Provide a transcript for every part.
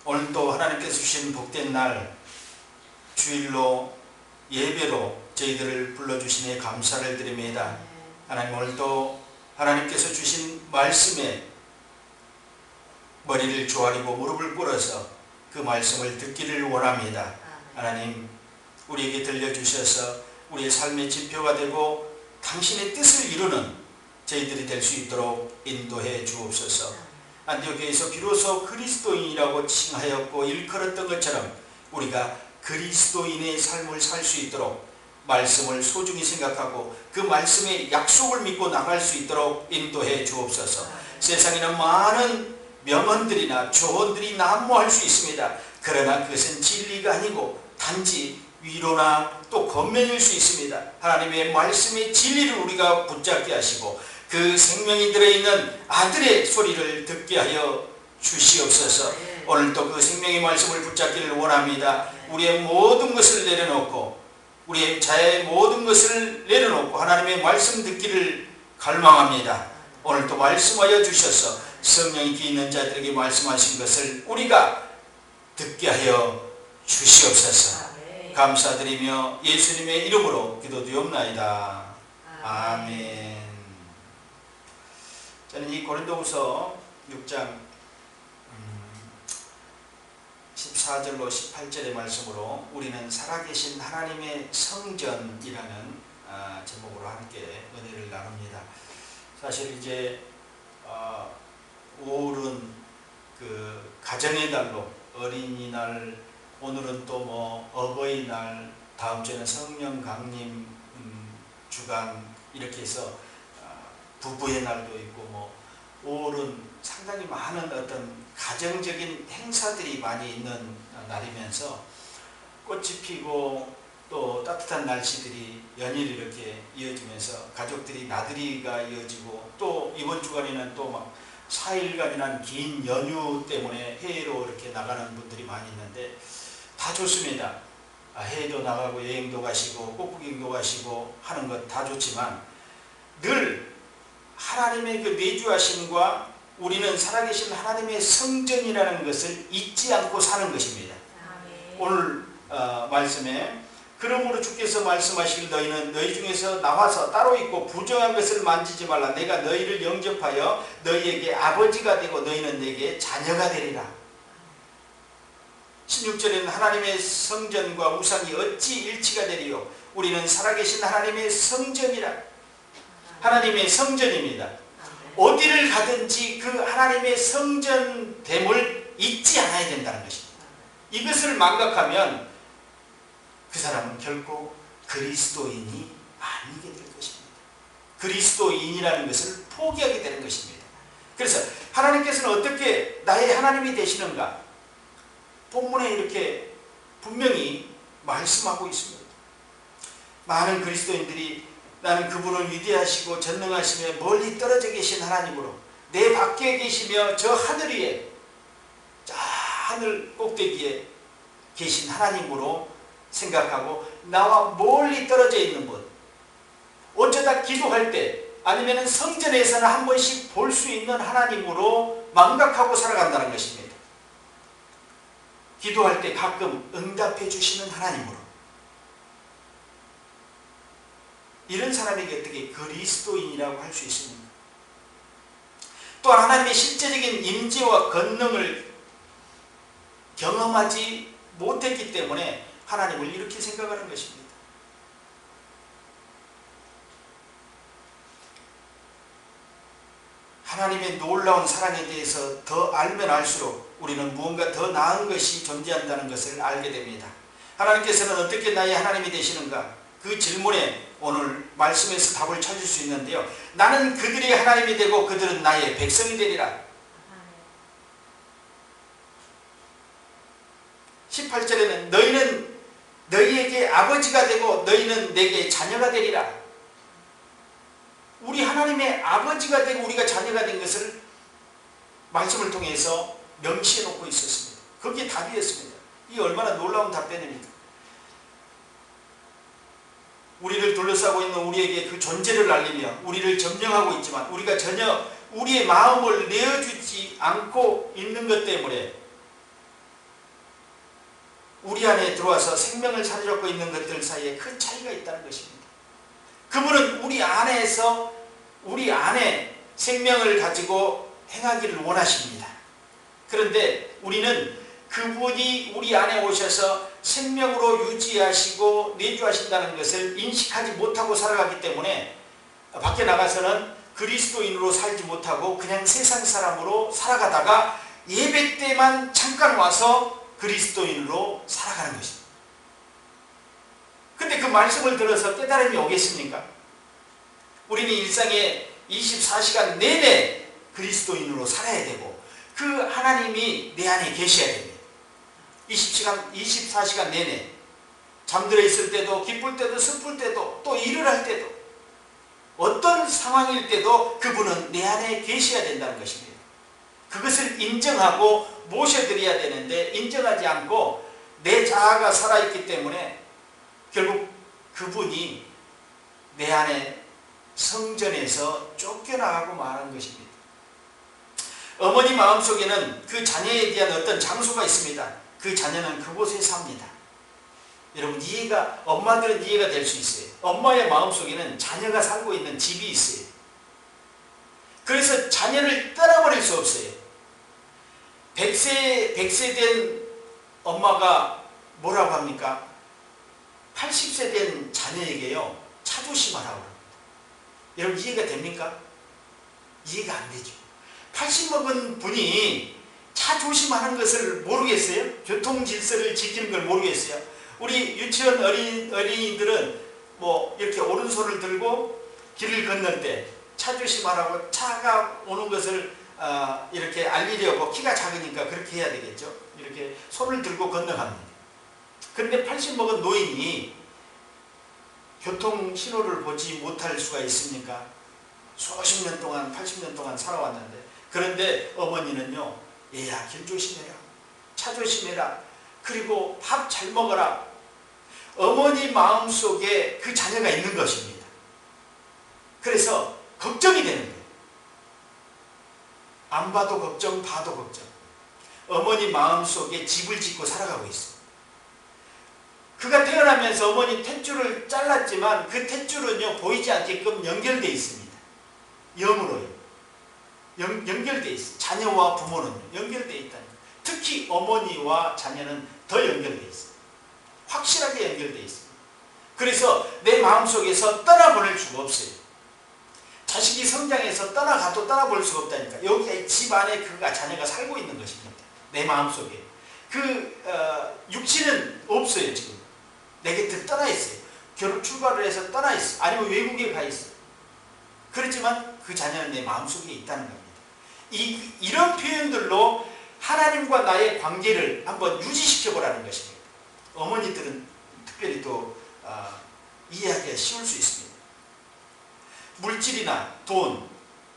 오늘도 하나님께서 주신 복된 날 주일로 예배로 저희들을 불러주시니 감사를 드립니다. 하나님, 오늘도 하나님께서 주신 말씀에 머리를 조아리고 무릎을 꿇어서 그 말씀을 듣기를 원합니다. 하나님, 우리에게 들려주셔서 우리의 삶의 지표가 되고 당신의 뜻을 이루는 저희들이 될 수 있도록 인도해 주옵소서. 안디옥교회에서 비로소 그리스도인이라고 칭하였고 일컬었던 것처럼 우리가 그리스도인의 삶을 살 수 있도록 말씀을 소중히 생각하고 그 말씀의 약속을 믿고 나갈 수 있도록 인도해 주옵소서. 세상에는 많은 명언들이나 조언들이 난무할 수 있습니다. 그러나 그것은 진리가 아니고 단지 위로나 또 권면일 수 있습니다. 하나님의 말씀의 진리를 우리가 붙잡게 하시고 그 생명이 들어있는 아들의 소리를 듣게 하여 주시옵소서. 오늘도 그 생명의 말씀을 붙잡기를 원합니다. 우리의 모든 것을 내려놓고 우리의 자의 모든 것을 내려놓고 하나님의 말씀 듣기를 갈망합니다. 오늘도 말씀하여 주셔서 성령이 귀 있는 자들에게 말씀하신 것을 우리가 듣게 하여 주시옵소서. 감사드리며 예수님의 이름으로 기도드리옵나이다. 아멘. 저는 이 고린도후서 6장 14절로 18절의 말씀으로 우리는 살아계신 하나님의 성전이라는 제목으로 함께 은혜를 나눕니다. 사실 이제 5월은 그 가정의 달로 어린이날, 오늘은 또 뭐 어버이날, 다음 주에는 성령 강림 주간 이렇게 해서 부부의 날도 있고 뭐 5월은 상당히 많은 어떤 가정적인 행사들이 많이 있는 날이면서 꽃이 피고 또 따뜻한 날씨들이 연일 이렇게 이어지면서 가족들이 나들이가 이어지고 또 이번 주간에는 또 막 4일간이나 긴 연휴 때문에 해외로 이렇게 나가는 분들이 많이 있는데 다 좋습니다. 해외도 나가고 여행도 가시고 꽃구경도 가시고 하는 것 다 좋지만 늘 하나님의 그 내주하심과 우리는 살아계신 하나님의 성전이라는 것을 잊지 않고 사는 것입니다. 오늘 말씀에 그러므로 주께서 말씀하시길 너희는 너희 중에서 나와서 따로 있고 부정한 것을 만지지 말라. 내가 너희를 영접하여 너희에게 아버지가 되고 너희는 내게 자녀가 되리라. 16절에는 하나님의 성전과 우상이 어찌 일치가 되리요. 우리는 살아계신 하나님의 성전이라. 하나님의 성전입니다. 어디를 가든지 그 하나님의 성전됨을 잊지 않아야 된다는 것입니다. 이것을 망각하면 그 사람은 결코 그리스도인이 아니게 될 것입니다. 그리스도인이라는 것을 포기하게 되는 것입니다. 그래서 하나님께서는 어떻게 나의 하나님이 되시는가? 본문에 이렇게 분명히 말씀하고 있습니다. 많은 그리스도인들이 나는 그분을 위대하시고 전능하시며 멀리 떨어져 계신 하나님으로 내 밖에 계시며 저 하늘 위에 저 하늘 꼭대기에 계신 하나님으로 생각하고 나와 멀리 떨어져 있는 분, 어쩌다 기도할 때 아니면 성전에서는 한 번씩 볼 수 있는 하나님으로 망각하고 살아간다는 것입니다. 기도할 때 가끔 응답해 주시는 하나님으로. 이런 사람에게 어떻게 그리스도인이라고 할 수 있습니까? 또한 하나님의 실제적인 임재와 권능을 경험하지 못했기 때문에 하나님을 이렇게 생각하는 것입니다. 하나님의 놀라운 사랑에 대해서 더 알면 알수록 우리는 무언가 더 나은 것이 존재한다는 것을 알게 됩니다. 하나님께서는 어떻게 나의 하나님이 되시는가? 그 질문에 오늘 말씀에서 답을 찾을 수 있는데요. 나는 그들의 하나님이 되고 그들은 나의 백성이 되리라. 18절에는 너희는 너희에게 아버지가 되고 너희는 내게 자녀가 되리라. 우리 하나님의 아버지가 되고 우리가 자녀가 된 것을 말씀을 통해서 명시해 놓고 있었습니다. 거기에 답이었습니다. 이게 얼마나 놀라운 답변입니까? 우리를 둘러싸고 있는 우리에게 그 존재를 알리며 우리를 점령하고 있지만 우리가 전혀 우리의 마음을 내어주지 않고 있는 것 때문에 우리 안에 들어와서 생명을 사로잡고 있는 것들 사이에 큰 차이가 있다는 것입니다. 그분은 우리 안에서 우리 안에 생명을 가지고 행하기를 원하십니다. 그런데 우리는 그분이 우리 안에 오셔서 생명으로 유지하시고 내주하신다는 것을 인식하지 못하고 살아가기 때문에 밖에 나가서는 그리스도인으로 살지 못하고 그냥 세상 사람으로 살아가다가 예배 때만 잠깐 와서 그리스도인으로 살아가는 것입니다. 근데 그 말씀을 들어서 깨달음이 오겠습니까? 우리는 일상에 24시간 내내 그리스도인으로 살아야 되고 그 하나님이 내 안에 계셔야 됩니다. 24시간 내내 잠들어 있을 때도 기쁠 때도 슬플 때도 또 일을 할 때도 어떤 상황일 때도 그분은 내 안에 계셔야 된다는 것입니다. 그것을 인정하고 모셔드려야 되는데 인정하지 않고 내 자아가 살아있기 때문에 결국 그분이 내 안에 성전에서 쫓겨나가고 말한 것입니다. 어머니 마음속에는 그 자녀에 대한 어떤 장소가 있습니다. 그 자녀는 그곳에 삽니다. 여러분 엄마들은 이해가 될 수 있어요. 엄마의 마음속에는 자녀가 살고 있는 집이 있어요. 그래서 자녀를 떠나버릴 수 없어요. 100세 된 엄마가 뭐라고 합니까? 80세 된 자녀에게요 차조심하라고 합니다. 여러분 이해가 됩니까? 이해가 안 되죠. 80 먹은 분이 차조심하는 것을 모르겠어요? 교통 질서를 지키는 걸 모르겠어요? 우리 유치원 어린이들은 뭐 이렇게 오른손을 들고 길을 건널 때 차조심하라고 차가 오는 것을 이렇게 알리려고 키가 작으니까 그렇게 해야 되겠죠. 이렇게 손을 들고 건너갑니다. 그런데 80 먹은 노인이 교통 신호를 보지 못할 수가 있습니까? 수십 년 동안 80년 동안 살아왔는데 그런데 어머니는요 얘야 길 조심해라 차 조심해라 그리고 밥 잘 먹어라 어머니 마음속에 그 자녀가 있는 것입니다. 그래서 걱정이 되는 거예요. 안 봐도 걱정 봐도 걱정 어머니 마음속에 집을 짓고 살아가고 있어요. 그가 태어나면서 어머니 탯줄을 잘랐지만 그 탯줄은요 보이지 않게끔 연결되어 있습니다. 영으로요. 연결되어 있어요. 자녀와 부모는 연결되어 있다는 거예요. 특히 어머니와 자녀는 더 연결되어 있어요. 확실하게 연결되어 있습니다. 그래서 내 마음속에서 떠나보낼 수가 없어요. 자식이 성장해서 떠나가도 떠나볼 수가 없다니까. 여기 집 안에 그가 자녀가 살고 있는 것입니다. 내 마음속에. 육신은 없어요 지금. 내 곁에 떠나 있어요. 결혼 출발을 해서 떠나 있어요. 아니면 외국에 가 있어요. 그렇지만 그 자녀는 내 마음속에 있다는 겁니다. 이런 표현들로 하나님과 나의 관계를 한번 유지시켜 보라는 것입니다. 어머니들은 특별히 또 이해하기가 쉬울 수 있습니다. 물질이나 돈,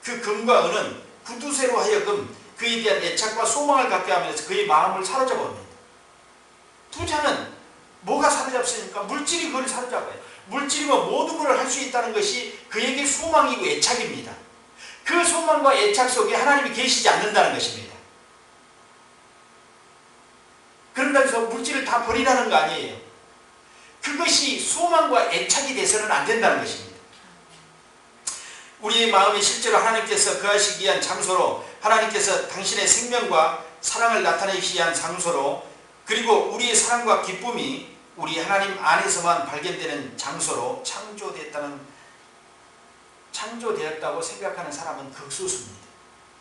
그 금과 은은 구두쇠로 하여금 그에 대한 애착과 소망을 갖게 하면서 그의 마음을 사로잡아옵니다. 부자는 뭐가 사로잡습니까? 물질이 그걸 사로잡아요. 물질이면 모든 걸 할 수 있다는 것이 그에게 소망이고 애착입니다. 그 소망과 애착 속에 하나님이 계시지 않는다는 것입니다. 그런다고 해서 물질을 다 버리라는 거 아니에요. 그것이 소망과 애착이 돼서는 안 된다는 것입니다. 우리의 마음이 실제로 하나님께서 거하시기 위한 장소로 하나님께서 당신의 생명과 사랑을 나타내시기 위한 장소로 그리고 우리의 사랑과 기쁨이 우리 하나님 안에서만 발견되는 장소로 창조되었다고 생각하는 사람은 극소수입니다.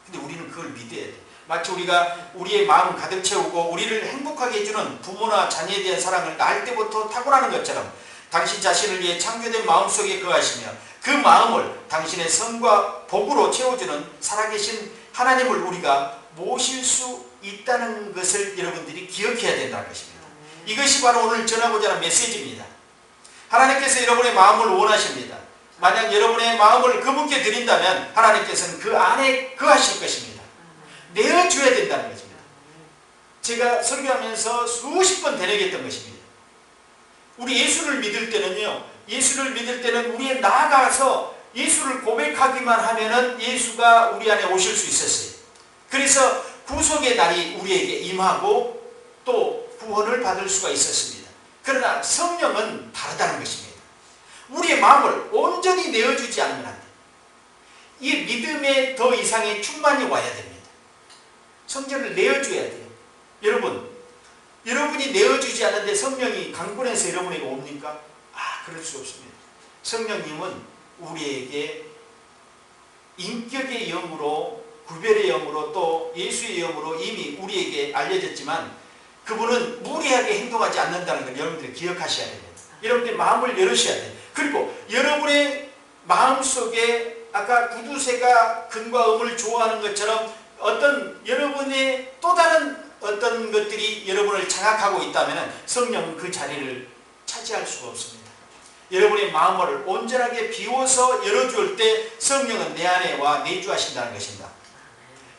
근데 우리는 그걸 믿어야 돼. 마치 우리가 우리의 마음 가득 채우고 우리를 행복하게 해주는 부모나 자녀에 대한 사랑을 낳을 때부터 타고나는 것처럼 당신 자신을 위해 창조된 마음속에 거하시며 그 마음을 당신의 성과 복으로 채워주는 살아계신 하나님을 우리가 모실 수 있다는 것을 여러분들이 기억해야 된다는 것입니다. 이것이 바로 오늘 전하고자 하는 메시지입니다. 하나님께서 여러분의 마음을 원하십니다. 만약 여러분의 마음을 그분께 드린다면 하나님께서는 그 안에 거하실 것입니다. 내어줘야 된다는 것입니다. 제가 설교하면서 수십 번 되뇌겼던 것입니다. 우리 예수를 믿을 때는요, 예수를 믿을 때는 우리에 나아가서 예수를 고백하기만 하면은 예수가 우리 안에 오실 수 있었어요. 그래서 구속의 날이 우리에게 임하고 또 구원을 받을 수가 있었습니다. 그러나 성령은 다르다는 것입니다. 우리의 마음을 온전히 내어주지 않으면 안 돼요. 이 믿음에 더 이상의 충만이 와야 됩니다. 성전을 내어줘야 돼요. 여러분이 내어주지 않는데 성령이 강권해서 여러분에게 옵니까? 그럴 수 없습니다. 성령님은 우리에게 인격의 영으로, 구별의 영으로, 또 예수의 영으로 이미 우리에게 알려졌지만 그분은 무리하게 행동하지 않는다는 걸 여러분들이 기억하셔야 됩니다. 여러분들이 마음을 열으셔야 돼요. 그리고 여러분의 마음속에 아까 구두쇠가 금과 음을 좋아하는 것처럼 어떤 여러분의 또 다른 어떤 것들이 여러분을 장악하고 있다면 성령은 그 자리를 차지할 수가 없습니다. 여러분의 마음을 온전하게 비워서 열어줄 때 성령은 내 안에 와 내주하신다는 것입니다.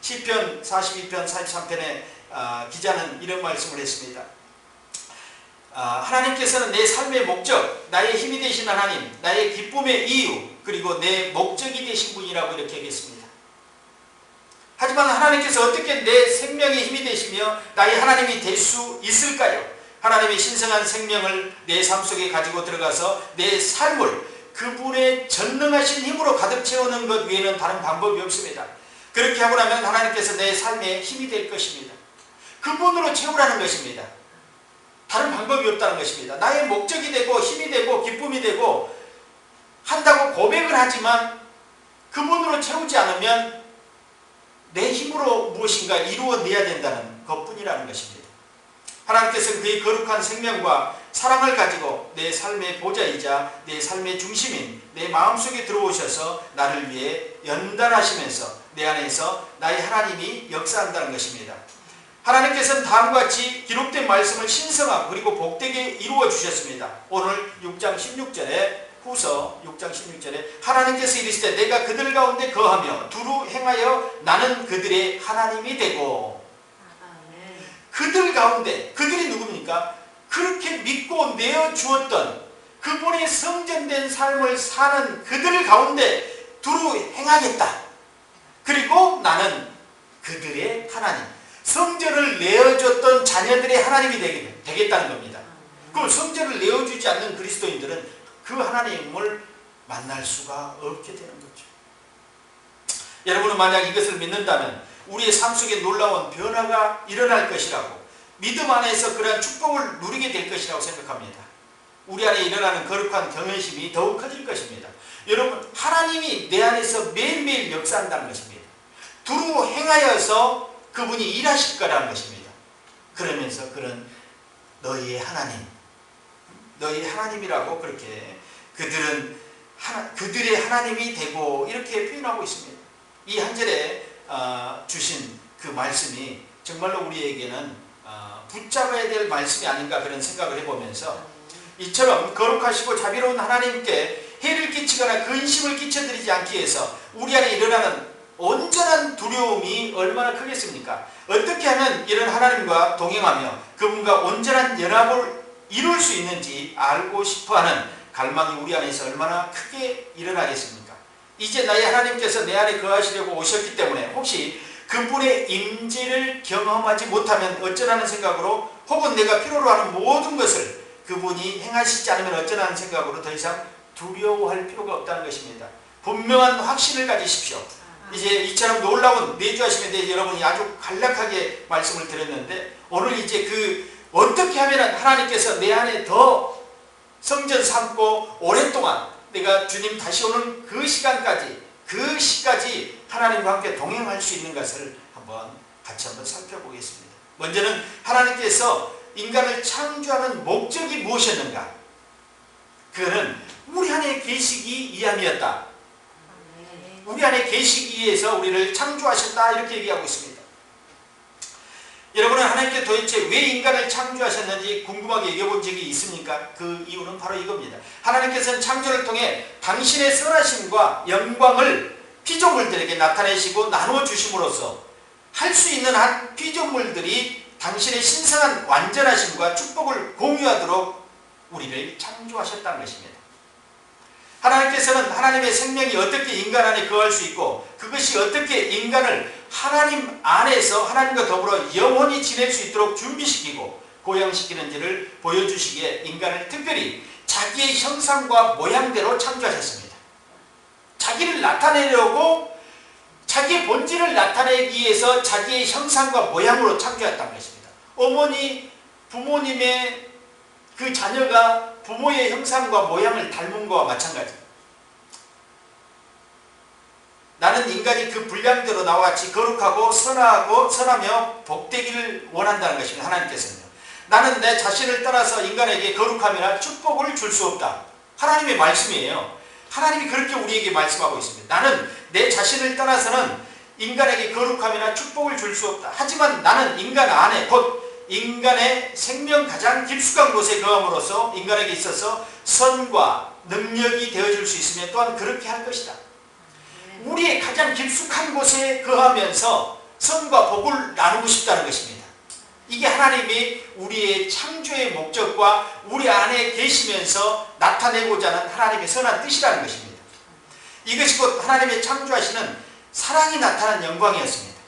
시편 42편 43편에 기자는 이런 말씀을 했습니다. 하나님께서는 내 삶의 목적, 나의 힘이 되신 하나님, 나의 기쁨의 이유, 그리고 내 목적이 되신 분이라고 이렇게 얘기했습니다. 하지만 하나님께서 어떻게 내 생명의 힘이 되시며 나의 하나님이 될 수 있을까요? 하나님의 신성한 생명을 내 삶 속에 가지고 들어가서 내 삶을 그분의 전능하신 힘으로 가득 채우는 것 외에는 다른 방법이 없습니다. 그렇게 하고 나면 하나님께서 내 삶의 힘이 될 것입니다. 그분으로 채우라는 것입니다. 다른 방법이 없다는 것입니다. 나의 목적이 되고 힘이 되고 기쁨이 되고 한다고 고백을 하지만 그분으로 채우지 않으면 내 힘으로 무엇인가 이루어내야 된다는 것뿐이라는 것입니다. 하나님께서는 그의 거룩한 생명과 사랑을 가지고 내 삶의 보좌이자 내 삶의 중심인 내 마음속에 들어오셔서 나를 위해 연단하시면서 내 안에서 나의 하나님이 역사한다는 것입니다. 하나님께서는 다음과 같이 기록된 말씀을 신성하고 그리고 복되게 이루어 주셨습니다. 오늘 6장 16절에 후서 6장 16절에 하나님께서 이르시되 내가 그들 가운데 거하며 두루 행하여 나는 그들의 하나님이 되고. 그들 가운데, 그들이 누굽니까? 그렇게 믿고 내어주었던 그분의 성전된 삶을 사는 그들 가운데 두루 행하겠다. 그리고 나는 그들의 하나님, 성전을 내어줬던 자녀들의 하나님이 되겠다는 겁니다. 그럼 성전을 내어주지 않는 그리스도인들은 그 하나님을 만날 수가 없게 되는 거죠. 여러분은 만약 이것을 믿는다면 우리의 삶 속에 놀라운 변화가 일어날 것이라고, 믿음 안에서 그러한 축복을 누리게 될 것이라고 생각합니다. 우리 안에 일어나는 거룩한 경외심이 더욱 커질 것입니다. 여러분, 하나님이 내 안에서 매일매일 역사한다는 것입니다. 두루 행하여서 그분이 일하실 거라는 것입니다. 그러면서 그런 너희의 하나님, 너희 하나님이라고 그렇게 그들의 하나님이 되고 이렇게 표현하고 있습니다. 이 한 절에 주신 그 말씀이 정말로 우리에게는 붙잡아야 될 말씀이 아닌가 그런 생각을 해보면서 이처럼 거룩하시고 자비로운 하나님께 해를 끼치거나 근심을 끼쳐드리지 않기 위해서 우리 안에 일어나는 온전한 두려움이 얼마나 크겠습니까? 어떻게 하면 이런 하나님과 동행하며 그분과 온전한 연합을 이룰 수 있는지 알고 싶어하는 갈망이 우리 안에서 얼마나 크게 일어나겠습니까? 이제 나의 하나님께서 내 안에 거하시려고 오셨기 때문에 혹시 그분의 임재를 경험하지 못하면 어쩌라는 생각으로, 혹은 내가 필요로 하는 모든 것을 그분이 행하시지 않으면 어쩌라는 생각으로 더 이상 두려워할 필요가 없다는 것입니다. 분명한 확신을 가지십시오. 이제 이처럼 놀라운 내주하심에 대해 여러분이 아주 간략하게 말씀을 드렸는데, 오늘 이제 어떻게 하면 하나님께서 내 안에 더 성전 삼고 오랫동안 내가 주님 다시 오는 그 시간까지, 그 시까지 하나님과 함께 동행할 수 있는 것을 같이 한번 살펴보겠습니다. 먼저는 하나님께서 인간을 창조하는 목적이 무엇이었는가? 그거는 우리 안에 계시기 위함이었다. 우리 안에 계시기 위해서 우리를 창조하셨다, 이렇게 얘기하고 있습니다. 여러분은 하나님께 도대체 왜 인간을 창조하셨는지 궁금하게 얘기해본 적이 있습니까? 그 이유는 바로 이겁니다. 하나님께서는 창조를 통해 당신의 선하심과 영광을 피조물들에게 나타내시고 나눠주심으로써 할 수 있는 한 피조물들이 당신의 신성한 완전하심과 축복을 공유하도록 우리를 창조하셨다는 것입니다. 하나님께서는 하나님의 생명이 어떻게 인간 안에 거할 수 있고 그것이 어떻게 인간을 하나님 안에서 하나님과 더불어 영원히 지낼 수 있도록 준비시키고 고양시키는지를 보여주시기에 인간을 특별히 자기의 형상과 모양대로 창조하셨습니다. 자기를 나타내려고 자기의 본질을 나타내기 위해서 자기의 형상과 모양으로 창조했다는 것입니다. 어머니, 부모님의 그 자녀가 부모의 형상과 모양을 닮은 것과 마찬가지입니다. 나는 인간이 그 분량대로 나와 같이 거룩하고 선하며 복되기를 원한다는 것입니다. 하나님께서는요. 나는 내 자신을 따라서 인간에게 거룩함이나 축복을 줄 수 없다. 하나님의 말씀이에요. 하나님이 그렇게 우리에게 말씀하고 있습니다. 나는 내 자신을 따라서는 인간에게 거룩함이나 축복을 줄 수 없다. 하지만 나는 인간 안에 곧 인간의 생명 가장 깊숙한 곳에 거함으로써 인간에게 있어서 선과 능력이 되어줄 수 있으며 또한 그렇게 할 것이다. 우리의 가장 깊숙한 곳에 거하면서 선과 복을 나누고 싶다는 것입니다. 이게 하나님이 우리의 창조의 목적과 우리 안에 계시면서 나타내고자 하는 하나님의 선한 뜻이라는 것입니다. 이것이 곧 하나님의 창조하시는 사랑이 나타난 영광이었습니다.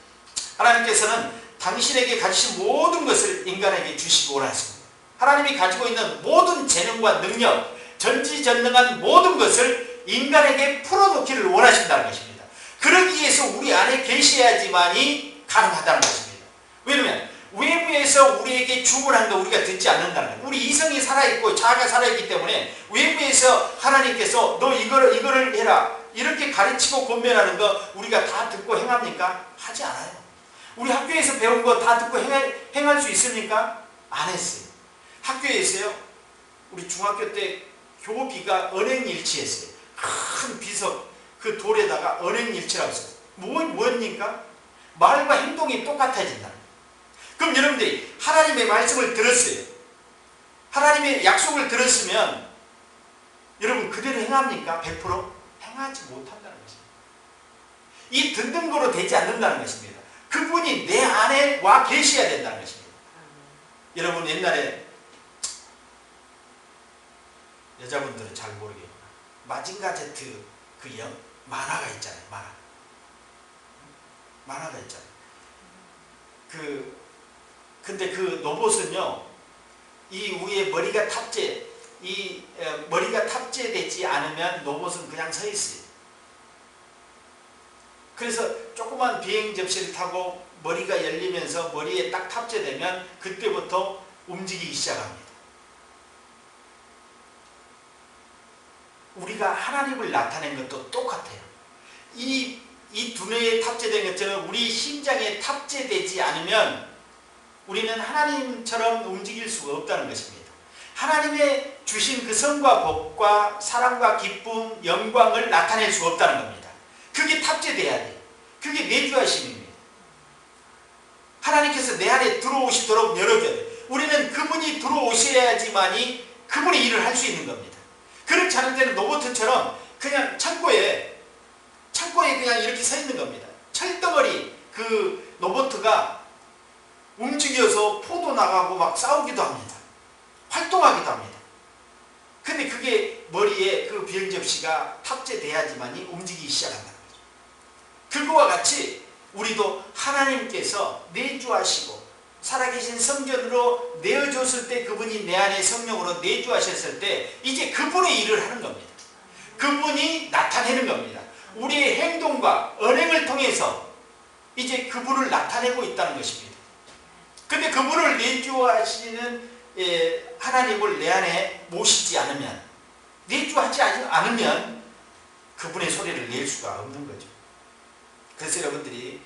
하나님께서는 당신에게 가지신 모든 것을 인간에게 주시기 원하셨습니다. 하나님이 가지고 있는 모든 재능과 능력, 전지전능한 모든 것을 인간에게 풀어놓기를 원하신다는 것입니다. 그러기 위해서 우리 안에 계셔야지만이 가능하다는 것입니다. 왜냐하면 외부에서 우리에게 주문한 거 우리가 듣지 않는다는 거예요. 우리 이성이 살아있고 자아가 살아있기 때문에 외부에서 하나님께서 너 이거를 해라 이렇게 가르치고 권면하는 거 우리가 다 듣고 행합니까? 하지 않아요. 우리 학교에서 배운 거 다 듣고 행할 수 있습니까? 안 했어요. 학교에서요. 우리 중학교 때 교비가 언행일치했어요. 큰 비석 그 돌에다가 언행일치라고 했어요. 뭐입니까? 말과 행동이 똑같아진다. 그럼 여러분들이 하나님의 말씀을 들었어요. 하나님의 약속을 들었으면 여러분 그대로 행합니까? 100%? 행하지 못한다는 것입니다. 이 듣는 거로 되지 않는다는 것입니다. 그분이 내 안에 와 계셔야 된다는 것입니다. 여러분 옛날에 여자분들은 잘 모르겠구나. 마징가 제트 그 만화가 있잖아요. 만화가 있잖아요. 근데 그 로봇은요, 이 위에 머리가 탑재되지 않으면 로봇은 그냥 서 있어요. 그래서 조그만 비행 접시를 타고 머리가 열리면서 머리에 딱 탑재되면 그때부터 움직이기 시작합니다. 우리가 하나님을 나타낸 것도 똑같아요. 이 두뇌에 탑재된 것처럼 우리 심장에 탑재되지 않으면 우리는 하나님처럼 움직일 수가 없다는 것입니다. 하나님의 주신 그 선과 복과 사랑과 기쁨, 영광을 나타낼 수가 없다는 겁니다. 그게 탑재돼야 돼요. 그게 내주하심입니다. 하나님께서 내 안에 들어오시도록 열어줘야 돼요. 우리는 그분이 들어오셔야지만이 그분의 일을 할 수 있는 겁니다. 그렇지 않을 때는 로봇처럼 그냥 창고에 그냥 이렇게 서 있는 겁니다. 철덩어리 그 로봇가 움직여서 포도 나가고 막 싸우기도 합니다. 활동하기도 합니다. 근데 그게 머리에 그 비행 접시가 탑재돼야지만이 움직이기 시작한다는 거죠. 그거와 같이 우리도 하나님께서 내주하시고 살아계신 성전으로 내어줬을 때 그분이 내 안에 성령으로 내주하셨을 때 이제 그분의 일을 하는 겁니다. 그분이 나타내는 겁니다. 우리의 행동과 언행을 통해서 이제 그분을 나타내고 있다는 것입니다. 근데 그분을 내주하시는 하나님을 내 안에 모시지 않으면, 내주하지 않으면 그분의 소리를 낼 수가 없는 거죠. 그래서 여러분들이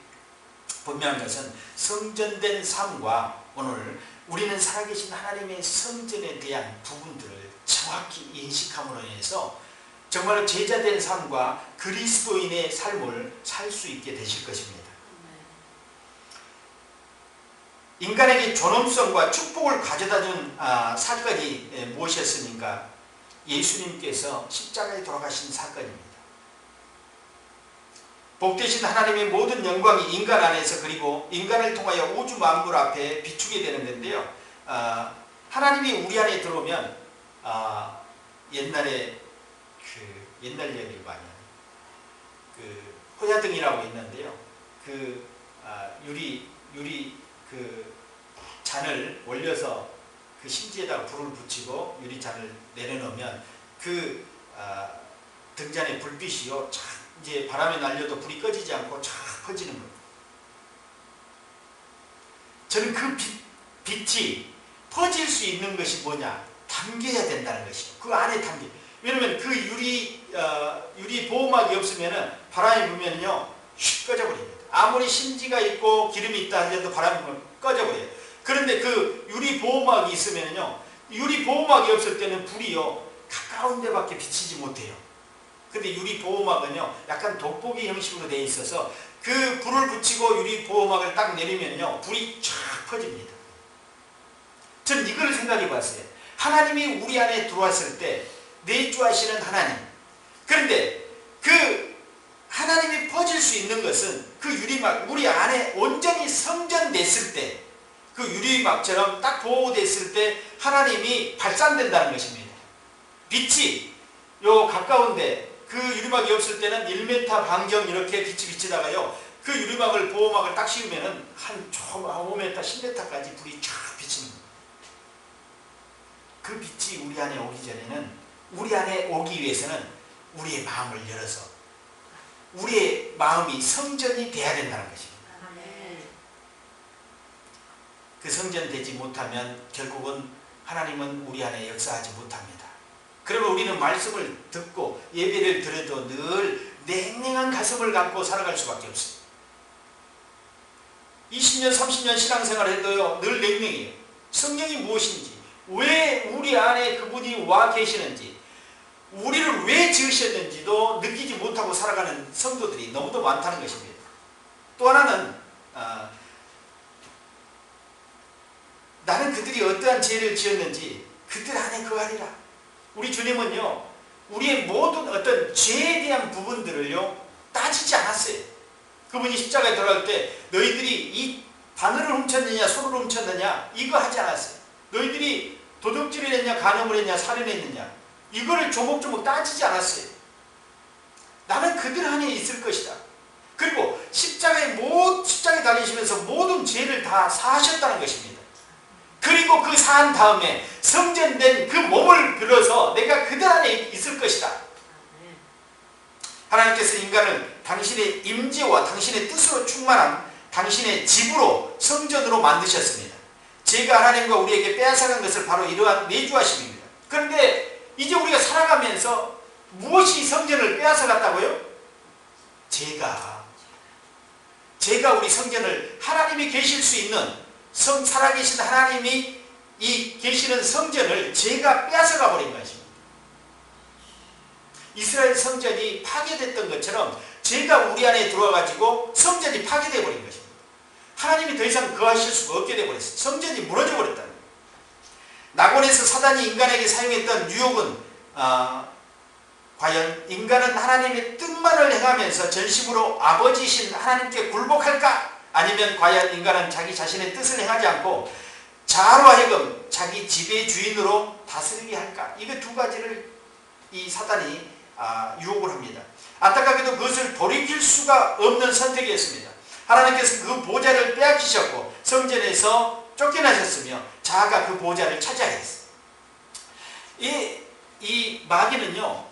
분명한 것은 성전된 삶과 오늘 우리는 살아계신 하나님의 성전에 대한 부분들을 정확히 인식함으로 인해서 정말 제자된 삶과 그리스도인의 삶을 살 수 있게 되실 것입니다. 인간에게 존엄성과 축복을 가져다준 사건이 무엇이었습니까? 예수님께서 십자가에 돌아가신 사건입니다. 복되신 하나님의 모든 영광이 인간 안에서 그리고 인간을 통하여 우주 만물 앞에 비추게 되는 건데요. 하나님이 우리 안에 들어오면 옛날에 옛날 얘기를 많이 하는 호야등이라고 있는데요. 유리 잔을 올려서 그 심지에다가 불을 붙이고 유리잔을 내려놓으면 그 등잔의 불빛이요, 쫙 이제 바람에 날려도 불이 꺼지지 않고 쫙 퍼지는 겁니다. 저는 그 빛이 퍼질 수 있는 것이 뭐냐? 담겨야 된다는 것이에요. 그 안에 담겨. 왜냐면 그 유리 보호막이 없으면은 바람이 불면요, 휙 꺼져버립니다. 아무리 심지가 있고 기름이 있다 하더라도 바람이 불면 꺼져버려요. 그런데 그 유리 보호막이 있으면요, 유리 보호막이 없을 때는 불이요, 가까운 데밖에 비치지 못해요. 근데 유리 보호막은요, 약간 돋보기 형식으로 되어 있어서 그 불을 붙이고 유리 보호막을 딱 내리면요, 불이 쫙 퍼집니다. 저는 이걸 생각해 봤어요. 하나님이 우리 안에 들어왔을 때 내주하시는 하나님. 그런데 그 하나님이 퍼질 수 있는 것은 그 유리막, 우리 안에 온전히 성전됐을 때, 그 유리막처럼 딱 보호됐을 때 하나님이 발산된다는 것입니다. 빛이 요 가까운데 그 유리막이 없을 때는 1m 반경 이렇게 빛이 비치다가요, 그 유리막을 보호막을 딱 씌우면은 한 5m, 10m까지 불이 쫙 비치는 거예요. 그 빛이 우리 안에 오기 전에는, 우리 안에 오기 위해서는 우리의 마음을 열어서 우리의 마음이 성전이 돼야 된다는 것입니다. 그 성전 되지 못하면 결국은 하나님은 우리 안에 역사하지 못합니다. 그러면 우리는 말씀을 듣고 예배를 드려도 늘 냉랭한 가슴을 갖고 살아갈 수밖에 없어요. 20년, 30년 신앙생활을 해도요, 늘 냉랭해요. 성령이 무엇인지, 왜 우리 안에 그분이 와 계시는지, 우리를 왜 지으셨는지도 느끼지 못하고 살아가는 성도들이 너무도 많다는 것입니다. 또 하나는 나는 그들이 어떠한 죄를 지었는지 그들 안에 거하리라. 우리 주님은요, 우리의 모든 어떤 죄에 대한 부분들을요, 따지지 않았어요. 그분이 십자가에 돌아갈 때 너희들이 이 바늘을 훔쳤느냐 소를 훔쳤느냐 이거 하지 않았어요. 너희들이 도둑질을 했냐 간음을 했냐 살인했느냐 이거를 조목조목 따지지 않았어요. 나는 그들 안에 있을 것이다. 그리고 십자가에 달리시면서 모든 죄를 다 사하셨다는 것입니다. 그리고 그 사한 다음에 성전된 그 몸을 빌어서 내가 그들 안에 있을 것이다. 하나님께서 인간을 당신의 임재와 당신의 뜻으로 충만한 당신의 집으로, 성전으로 만드셨습니다. 죄가 하나님과 우리에게 빼앗아간 것을 바로 이러한 내주하심입니다. 그런데 이제 우리가 살아가면서 무엇이 성전을 빼앗아갔다고요? 죄가 우리 성전을, 하나님이 계실 수 있는 살아계신 하나님이 이 계시는 성전을 죄가 빼앗아가 버린 것입니다. 이스라엘 성전이 파괴됐던 것처럼 죄가 우리 안에 들어와가지고 성전이 파괴되어 버린 것입니다. 하나님이 더 이상 거하실 수가 없게 되어버렸어요. 성전이 무너져 버렸다는 거예요. 낙원에서 사단이 인간에게 사용했던 유혹은 과연 인간은 하나님의 뜻만을 행하면서 전심으로 아버지이신 하나님께 굴복할까? 아니면 과연 인간은 자기 자신의 뜻을 행하지 않고 자아로 하여금 자기 지배의 주인으로 다스리게 할까? 이거 두 가지를 이 사단이 유혹을 합니다. 안타깝게도 그것을 돌이킬 수가 없는 선택이었습니다. 하나님께서 그 보좌를 빼앗기셨고 성전에서 쫓겨나셨으며 자아가 그 보좌를 차지하게 했어요. 이 마귀는요,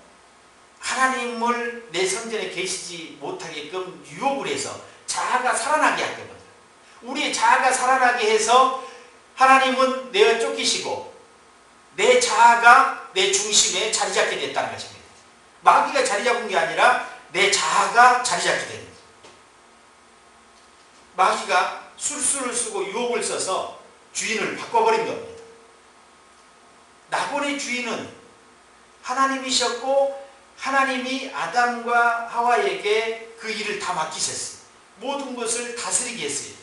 하나님을 내 성전에 계시지 못하게끔 유혹을 해서 자아가 살아나게 할 겁니다. 우리의 자아가 살아나게 해서 하나님은 내어 쫓기시고 내 자아가 내 중심에 자리 잡게 됐다는 것입니다. 마귀가 자리 잡은 게 아니라 내 자아가 자리 잡게 됩니다. 마귀가 술수를 쓰고 유혹을 써서 주인을 바꿔버린 겁니다. 낙원의 주인은 하나님이셨고 하나님이 아담과 하와에게 그 일을 다 맡기셨어요. 모든 것을 다스리게 했어요.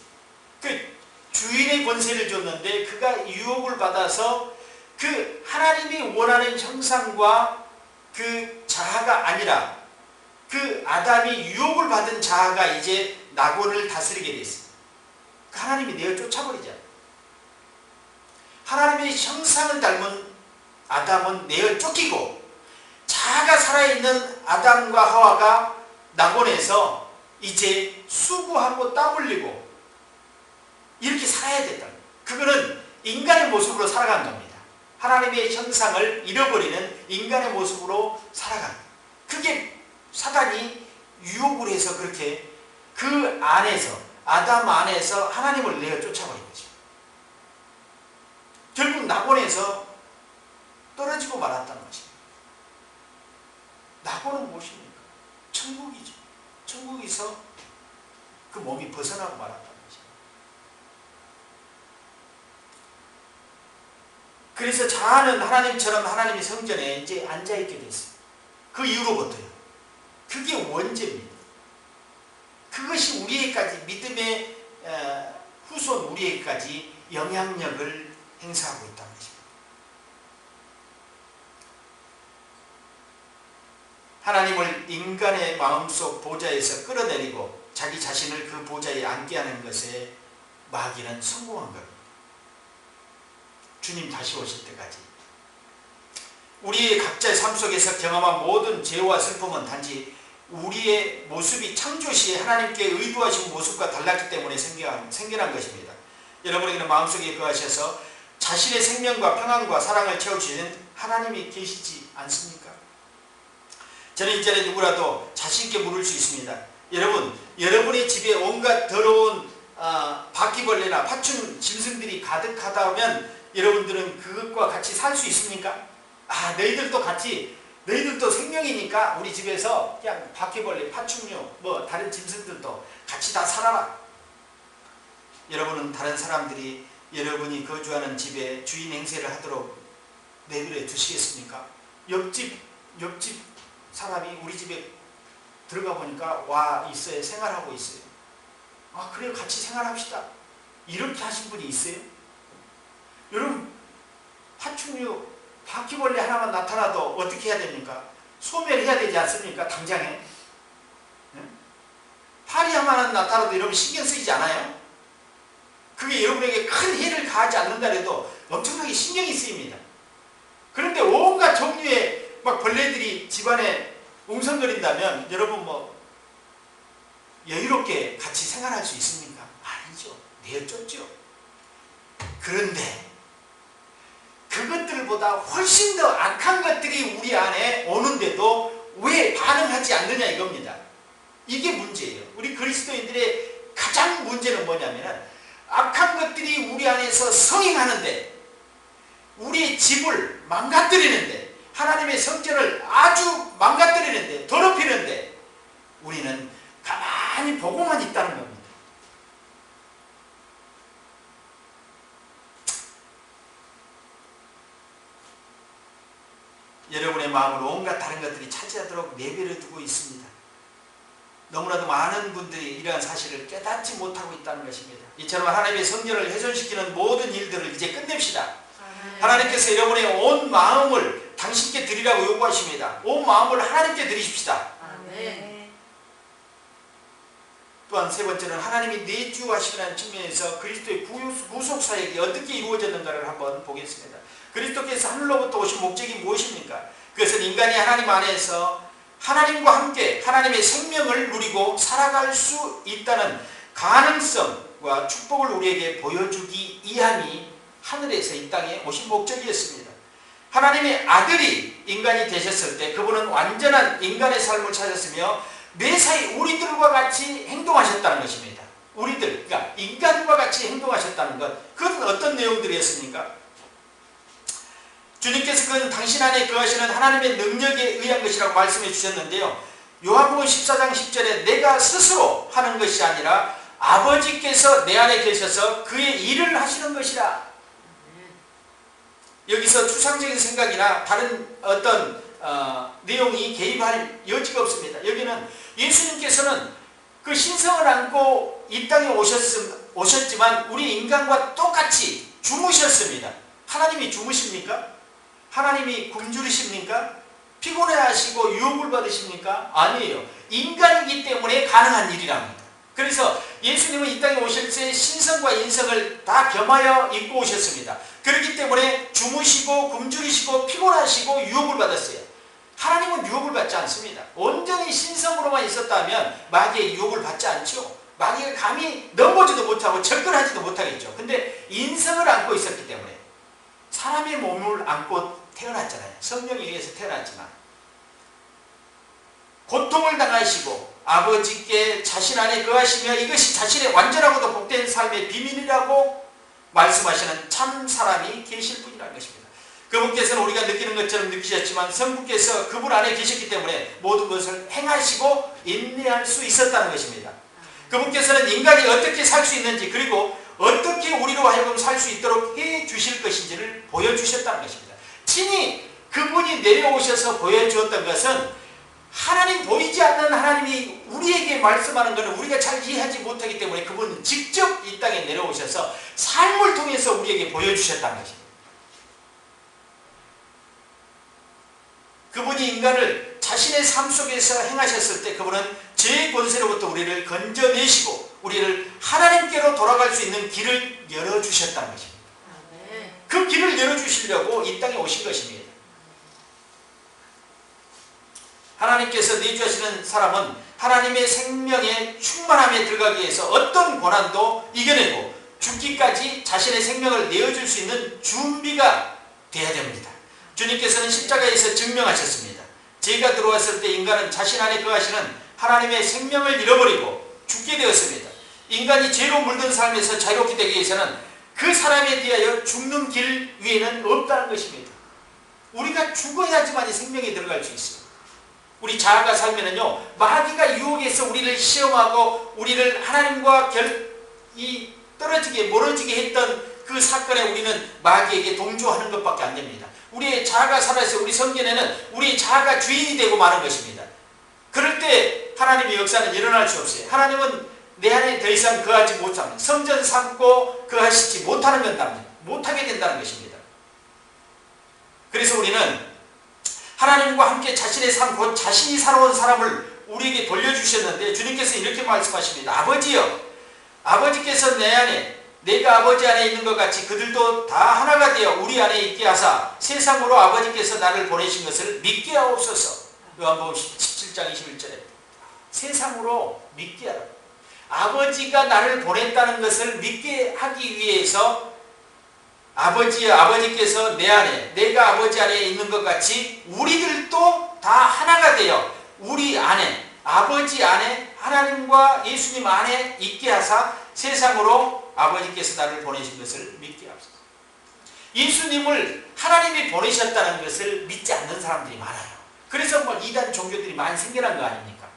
그 주인의 권세를 줬는데 그가 유혹을 받아서 그 하나님이 원하는 형상과 그 자아가 아니라 그 아담이 유혹을 받은 자아가 이제 낙원을 다스리게 됐어요. 하나님이 내어 쫓아버리잖아요. 하나님의 형상을 닮은 아담은 내어 쫓기고 자아가 살아있는 아담과 하와가 낙원에서 이제 수고하고 땀 흘리고 이렇게 살아야 된다. 그거는 인간의 모습으로 살아간 겁니다. 하나님의 형상을 잃어버리는 인간의 모습으로 살아간 거예요. 그게 사단이 유혹을 해서 그렇게 그 안에서 아담 안에서 하나님을 내어 쫓아버린 거죠. 결국 낙원에서 떨어지고 말았다는 것입니다. 낙원은 무엇입니까? 천국이죠. 천국에서 그 몸이 벗어나고 말았다는 것입니다. 그래서 자아는 하나님처럼 하나님의 성전에 이제 앉아있게 됐어요. 그 이후로부터요. 그게 원죄입니다. 그것이 우리에게까지 믿음의 후손 우리에게까지 영향력을 행사하고 있다는 것입니다. 하나님을 인간의 마음속 보좌에서 끌어내리고 자기 자신을 그 보좌에 앉게 하는 것에 마귀는 성공한 겁니다. 주님 다시 오실 때까지. 우리의 각자의 삶 속에서 경험한 모든 죄와 슬픔은 단지 우리의 모습이 창조시에 하나님께 의도하신 모습과 달랐기 때문에 생겨난 것입니다. 여러분에게는 마음속에 거하셔서 자신의 생명과 평안과 사랑을 채워주시는 하나님이 계시지 않습니까? 저는 이전에 누구라도 자신있게 물을 수 있습니다. 여러분, 여러분의 집에 온갖 더러운 바퀴벌레나 파충 짐승들이 가득하다 하면 여러분들은 그것과 같이 살 수 있습니까? 너희들도 생명이니까 우리 집에서 그냥 바퀴벌레, 파충류, 다른 짐승들도 같이 다 살아라. 여러분은 다른 사람들이 여러분이 거주하는 집에 주인 행세를 하도록 내버려 두시겠습니까? 옆집 사람이 우리 집에 들어가 보니까 와 있어요. 생활하고 있어요. 그래요. 같이 생활합시다. 이렇게 하신 분이 있어요? 여러분, 파충류, 바퀴벌레 하나만 나타나도 어떻게 해야 됩니까? 소멸해야 되지 않습니까? 당장에. 파리 하나만 나타나도 여러분 신경 쓰이지 않아요? 그게 여러분에게 큰 해를 가하지 않는다 해도 엄청나게 신경이 쓰입니다. 그런데 온갖 종류의 벌레들이 집안에 웅성거린다면 여러분 여유롭게 같이 생활할 수 있습니까? 아니죠. 내어쫓죠. 그런데 그것들보다 훨씬 더 악한 것들이 우리 안에 오는데도 왜 반응하지 않느냐 이겁니다. 이게 문제예요. 우리 그리스도인들의 가장 문제는 뭐냐면 악한 것들이 우리 안에서 성행하는데 우리의 집을 망가뜨리는데 하나님의 성전을 아주 망가뜨리는데 더럽히는데 우리는 가만히 보고만 있다는 겁니다. 여러분의 마음을 온갖 다른 것들이 차지하도록 내버려 두고 있습니다. 너무나도 많은 분들이 이러한 사실을 깨닫지 못하고 있다는 것입니다. 이처럼 하나님의 성전을 훼손시키는 모든 일들을 이제 끝냅시다. 하나님께서 여러분의 온 마음을 당신께 드리라고 요구하십니다. 온 마음을 하나님께 드리십시다. 아멘. 또한 세 번째는 하나님이 내주하시는 측면에서 그리스도의 구속사역이 어떻게 이루어졌는가를 한번 보겠습니다. 그리스도께서 하늘로부터 오신 목적이 무엇입니까? 그것은 인간이 하나님 안에서 하나님과 함께 하나님의 생명을 누리고 살아갈 수 있다는 가능성과 축복을 우리에게 보여주기 위함이 하늘에서 이 땅에 오신 목적이었습니다. 하나님의 아들이 인간이 되셨을 때 그분은 완전한 인간의 삶을 찾았으며 매사에 우리들과 같이 행동하셨다는 것입니다. 그러니까 인간과 같이 행동하셨다는 것, 그것은 어떤 내용들이었습니까? 주님께서 그건 당신 안에 거하시는 하나님의 능력에 의한 것이라고 말씀해 주셨는데요. 요한복음 14장 10절에 내가 스스로 하는 것이 아니라 아버지께서 내 안에 계셔서 그의 일을 하시는 것이라. 여기서 추상적인 생각이나 다른 어떤 내용이 개입할 여지가 없습니다. 여기는 예수님께서는 그 신성을 안고 이 땅에 오셨지만 우리 인간과 똑같이 주무셨습니다. 하나님이 주무십니까? 하나님이 굶주리십니까? 피곤해하시고 유혹을 받으십니까? 아니에요. 인간이기 때문에 가능한 일이랍니다. 그래서 예수님은 이 땅에 오실 때 신성과 인성을 다 겸하여 입고 오셨습니다. 그렇기 때문에 주무시고 굶주리시고 피곤하시고 유혹을 받았어요. 하나님은 유혹을 받지 않습니다. 온전히 신성으로만 있었다면 마귀의 유혹을 받지 않죠. 마귀가 감히 넘보지도 못하고 접근하지도 못하겠죠. 근데 인성을 안고 있었기 때문에 안고 태어났잖아요. 성령에 의해서 태어났지만 고통을 당하시고 아버지께 자신 안에 거하시며 이것이 자신의 완전하고도 복된 삶의 비밀이라고 말씀하시는 참 사람이 계실 분이라는 것입니다. 그분께서는 우리가 느끼는 것처럼 느끼셨지만 성부께서 그분 안에 계셨기 때문에 모든 것을 행하시고 인내할 수 있었다는 것입니다. 그분께서는 인간이 어떻게 살 수 있는지 그리고 어떻게 우리로 하여금 살 수 있도록 해 주실 것인지를 보여주셨다는 것입니다. 친히 그분이 내려오셔서 보여주었던 것은 하나님 보이지 않는 하나님이 우리에게 말씀하는 것을 우리가 잘 이해하지 못하기 때문에 그분은 직접 이 땅에 내려오셔서 삶을 통해서 우리에게 보여주셨다는 것입니다. 그분이 인간을 자신의 삶 속에서 행하셨을 때 그분은 죄의 권세로부터 우리를 건져내시고 우리를 하나님께로 돌아갈 수 있는 길을 열어주셨다는 것입니다. 그 길을 열어주시려고 이 땅에 오신 것입니다. 하나님께서 내주하시는 사람은 하나님의 생명의 충만함에 들어가기 위해서 어떤 고난도 이겨내고 죽기까지 자신의 생명을 내어줄 수 있는 준비가 되어야 됩니다. 주님께서는 십자가에서 증명하셨습니다. 죄가 들어왔을 때 인간은 자신 안에 거하시는 하나님의 생명을 잃어버리고 죽게 되었습니다. 인간이 죄로 물든 삶에서 자유롭게 되기 위해서는 그 사람에 대하여 죽는 길 위에는 없다는 것입니다. 우리가 죽어야지만 생명에 들어갈 수 있어요. 우리 자아가 살면은요, 마귀가 유혹해서 우리를 시험하고 우리를 하나님과 떨어지게 멀어지게 했던 그 사건에 우리는 마귀에게 동조하는 것밖에 안 됩니다. 우리의 자아가 살아서 우리 성전에는 우리의 자아가 주인이 되고 마는 것입니다. 그럴 때 하나님의 역사는 일어날 수 없어요. 하나님은 내 안에 더 이상 거하지 못합니다. 성전 삼고 거하시지 못하게 된다는 것입니다. 그래서 우리는 하나님과 함께 자신의 삶, 곧 자신이 살아온 사람을 우리에게 돌려주셨는데 주님께서 이렇게 말씀하십니다. 아버지여, 아버지께서 내 안에, 내가 아버지 안에 있는 것 같이 그들도 다 하나가 되어 우리 안에 있게 하사 세상으로 아버지께서 나를 보내신 것을 믿게 하옵소서. 요한복음 17장 21절에 세상으로 믿게 하라. 아버지가 나를 보냈다는 것을 믿게 하기 위해서 아버지께서 내 안에, 내가 아버지 안에 있는 것 같이 우리들도 다 하나가 되어 우리 안에, 아버지 안에, 하나님과 예수님 안에 있게 하사 세상으로 아버지께서 나를 보내신 것을 믿게 하옵소서. 예수님을 하나님이 보내셨다는 것을 믿지 않는 사람들이 많아요. 그래서 이단 종교들이 많이 생겨난 거 아닙니까?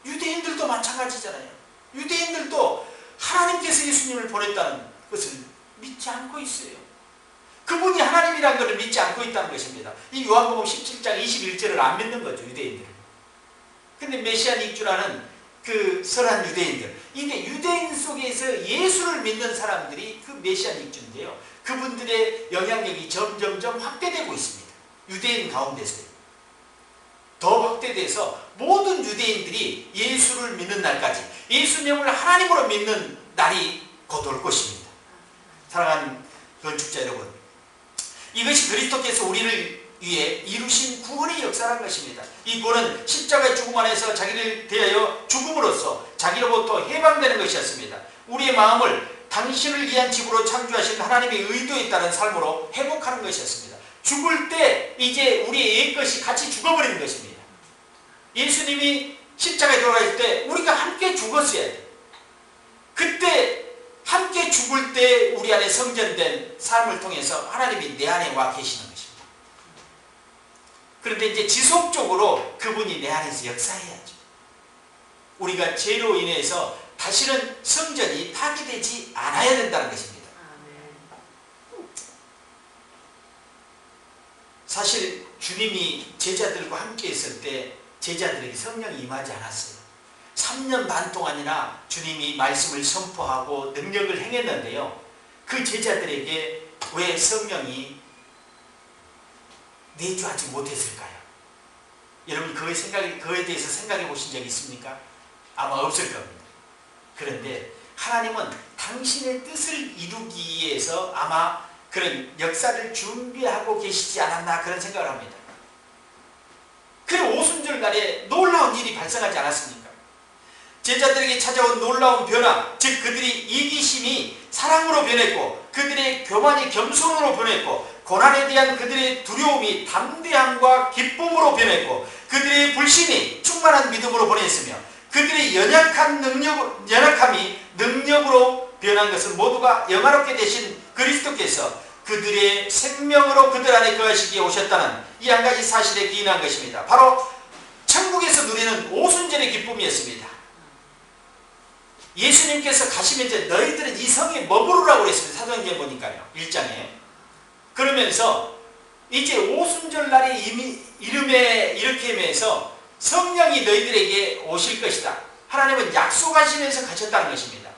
유대인들도 마찬가지잖아요. 유대인들도 하나님께서 예수님을 보냈다는 것을 믿지 않고 있어요. 그분이 하나님이라는 것을 믿지 않고 있다는 것입니다. 이 요한복음 17장 21절을 안 믿는 거죠, 유대인들은. 근데 메시아를 주라는 그 선한 유대인들, 이게 유대인 속에서 예수를 믿는 사람들이 그 메시아를 입주인데요. 그분들의 영향력이 점점점 확대되고 있습니다. 유대인 가운데서요. 더 확대돼서 모든 유대인들이 예수를 믿는 날까지 예수님을 하나님으로 믿는 날이 곧 올 것입니다. 사랑하는 건축자 여러분, 이것이 그리스도께서 우리를 위해 이루신 구원의 역사라는 것입니다. 이 구원은 십자가의 죽음 안에서 자기를 대하여 죽음으로써 자기로부터 해방되는 것이었습니다. 우리의 마음을 당신을 위한 집으로 창조하신 하나님의 의도에 따른 삶으로 회복하는 것이었습니다. 죽을 때 이제 우리의 옛것이 같이 죽어버리는 것입니다. 예수님이 십자가에 돌아갈 때 우리가 함께 죽었어야 돼요. 그때 함께 죽을 때 우리 안에 성전된 삶을 통해서 하나님이 내 안에 와 계시는 것입니다. 그런데 이제 지속적으로 그분이 내 안에서 역사해야죠. 우리가 죄로 인해서 다시는 성전이 파괴되지 않아야 된다는 것입니다. 사실 주님이 제자들과 함께 있을 때 제자들에게 성령이 임하지 않았어요. 3년 반 동안이나 주님이 말씀을 선포하고 능력을 행했는데요. 그 제자들에게 왜 성령이 내주하지 못했을까요? 여러분 그거에 대해서 생각해 보신 적이 있습니까? 아마 없을 겁니다. 그런데 하나님은 당신의 뜻을 이루기 위해서 아마 그런 역사를 준비하고 계시지 않았나 그런 생각을 합니다. 그 오순절 날에 놀라운 일이 발생하지 않았습니까? 제자들에게 찾아온 놀라운 변화, 즉 그들이 이기심이 사랑으로 변했고 그들의 교만이 겸손으로 변했고 고난에 대한 그들의 두려움이 담대함과 기쁨으로 변했고 그들의 불신이 충만한 믿음으로 변했으며 그들의 연약함이 능력으로 변한 것은 모두가 영화롭게 되신 그리스도께서 그들의 생명으로 그들 안에 거하시기에 오셨다는 이 한 가지 사실에 기인한 것입니다. 바로 천국에서 누리는 오순절의 기쁨이었습니다. 예수님께서 가시면서 너희들은 이 성에 머무르라고 그랬습니다. 사도행전 보니까요. 1장에. 그러면서 이제 오순절 날의 이름에 이렇게 하면서 성령이 너희들에게 오실 것이다. 하나님은 약속하시면서 가셨다는 것입니다.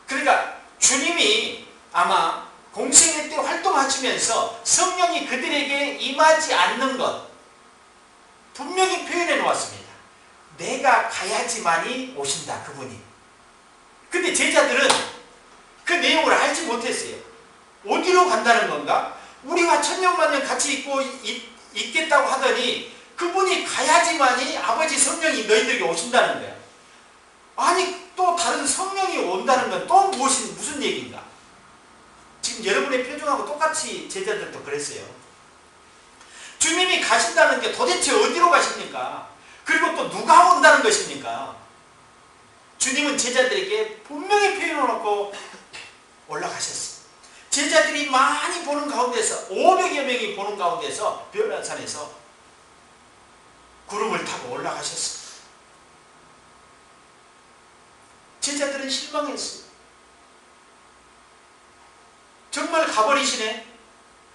그러니까 주님이 아마 공생애 때 활동하시면서 성령이 그들에게 임하지 않는 것 분명히 표현해 놓았습니다. 내가 가야지만이 오신다. 그분이. 근데 제자들은 그 내용을 알지 못했어요. 어디로 간다는 건가? 우리와 천년만년 같이 있겠다고 하더니 그분이 가야지만이 아버지 성령이 너희들에게 오신다는 거야. 아니 또 다른 성령이 온다는 건 또 무슨 얘기인가? 지금 여러분의 표정하고 똑같이 제자들도 그랬어요. 주님이 가신다는 게 도대체 어디로 가십니까? 그리고 또 누가 온다는 것입니까? 주님은 제자들에게 분명히 표현해놓고 올라가셨어요. 제자들이 많이 보는 가운데서 500여 명이 보는 가운데서 변화산에서 구름을 타고 올라가셨어요. 제자들은 실망했어요. 정말 가버리시네.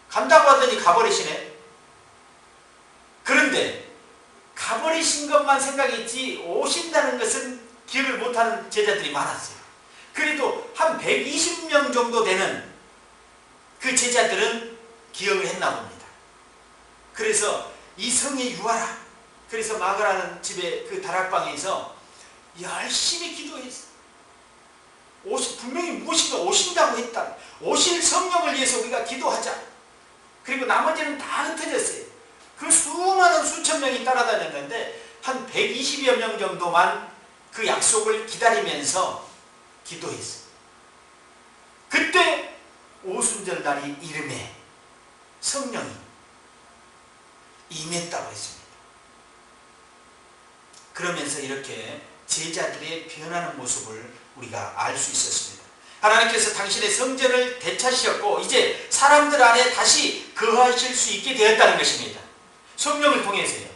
간다고 하더니 가버리시네. 그런데 가버리신 것만 생각했지 오신다는 것은 기억을 못하는 제자들이 많았어요. 그래도 한 120명 정도 되는 그 제자들은 기억을 했나 봅니다. 그래서 이 성에 유하라. 그래서 마가라는 집에 그 다락방에서 열심히 기도했어요. 분명히 무엇인가 오신다고 했다. 오실 성령을 위해서 우리가 기도하자. 그리고 나머지는 다 흩어졌어요. 그 수많은 수천 명이 따라다녔는데 한 120여 명 정도만 그 약속을 기다리면서 기도했어요. 그때 오순절 날이 이름에 성령이 임했다고 했습니다. 그러면서 이렇게 제자들의 변하는 모습을 우리가 알 수 있었습니다. 하나님께서 당신의 성전을 되찾으셨고 이제 사람들 안에 다시 거하실 수 있게 되었다는 것입니다. 성령을 통해서요.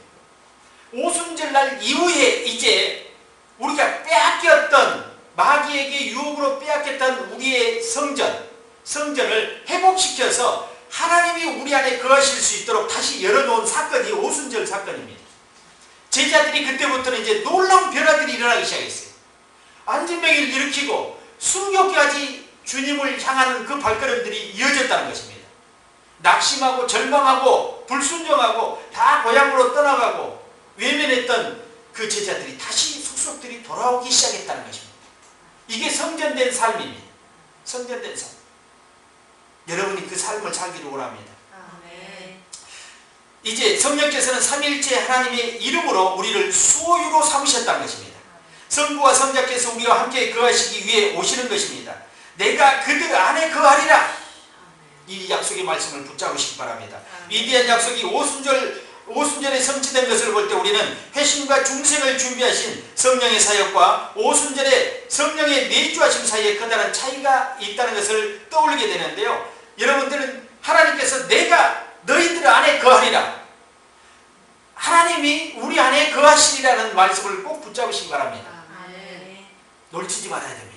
오순절날 이후에 이제 우리가 빼앗겼던 마귀에게 유혹으로 빼앗겼던 우리의 성전을 회복시켜서 하나님이 우리 안에 거하실 수 있도록 다시 열어놓은 사건이 오순절 사건입니다. 제자들이 그때부터는 이제 놀라운 변화들이 일어나기 시작했어요. 안진병을 일으키고 순교까지 주님을 향하는 그 발걸음들이 이어졌다는 것입니다. 낙심하고 절망하고 불순종하고 다 고향으로 떠나가고 외면했던 그 제자들이 다시 속속들이 돌아오기 시작했다는 것입니다. 이게 성전된 삶입니다. 성전된 삶. 여러분이 그 삶을 살기를 원합니다. 아멘. 이제 성령께서는 삼위일체 하나님의 이름으로 우리를 소유로 삼으셨다는 것입니다. 성부와 성자께서 우리와 함께 거하시기 위해 오시는 것입니다. 내가 그들 안에 거하리라. 이 약속의 말씀을 붙잡으시기 바랍니다. 위대한 약속이 오순절에 성취된 것을 볼 때 우리는 회심과 중생을 준비하신 성령의 사역과 오순절에 성령의 내주하심 사이에 커다란 차이가 있다는 것을 떠올리게 되는데요. 여러분들은 하나님께서 내가 너희들 안에 거하리라. 하나님이 우리 안에 거하시리라는 말씀을 꼭 붙잡으시기 바랍니다. 놓치지 말아야 됩니다.